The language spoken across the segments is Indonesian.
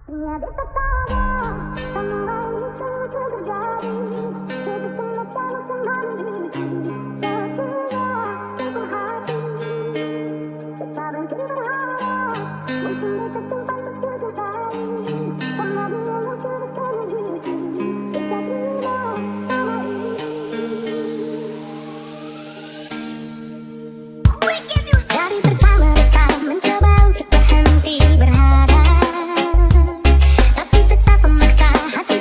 Tiada tertawa, semua itu terjadi. Begitu kamu kembali, setia sepenuh hati. Tak berhenti berharap, mungkin dekat tempat untuk kembali. Sama dia yang sudah terjadi, jika tidak sama ini. Dari pertama kau mencoba untuk berhenti berharap, tapi tetap memaksa hati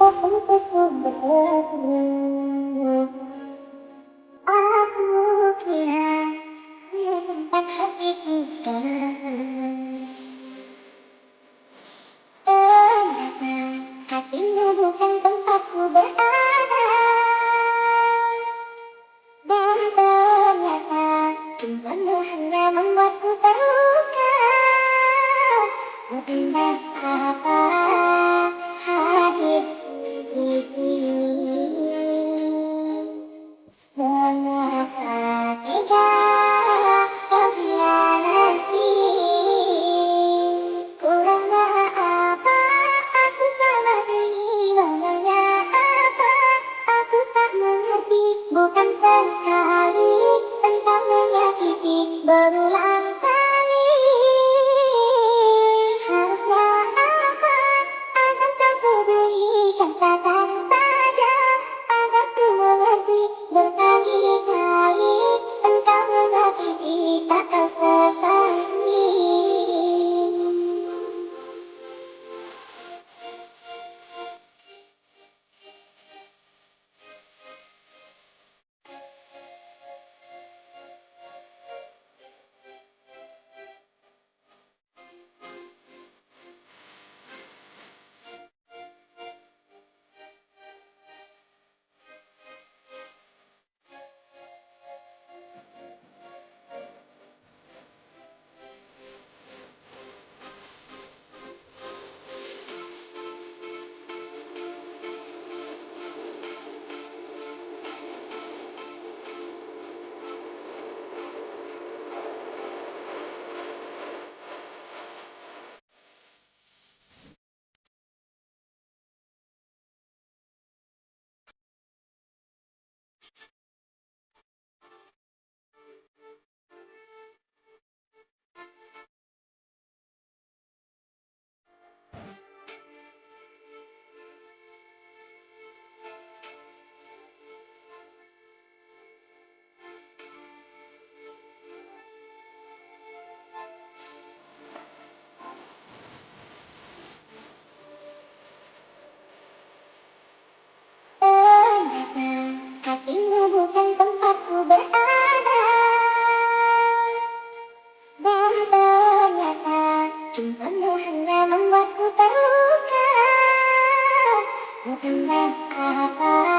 untukku bertemu. Aku kira tempat hatiku tenang. Ternyata hatimu bukan tempatku berada. Dan ternyata cumbamu hanya membuatku terluka. Bukan apa hadir di sini. Mengapa tega kau hianati? Kurangnya apa aku sama kehilangannya apa? Aku tak mengerti, bukan sekali engkau menyakiti berulang kali. Harusnya apa agar kau berikan kata tajam agar ku mengerti. Berkali-kali engkau menyakiti tak kau sesali. Ternyata hatimu bukan tempatku berada. Dan ternyata cumbamu hanya membuatku terluka. Bukan apa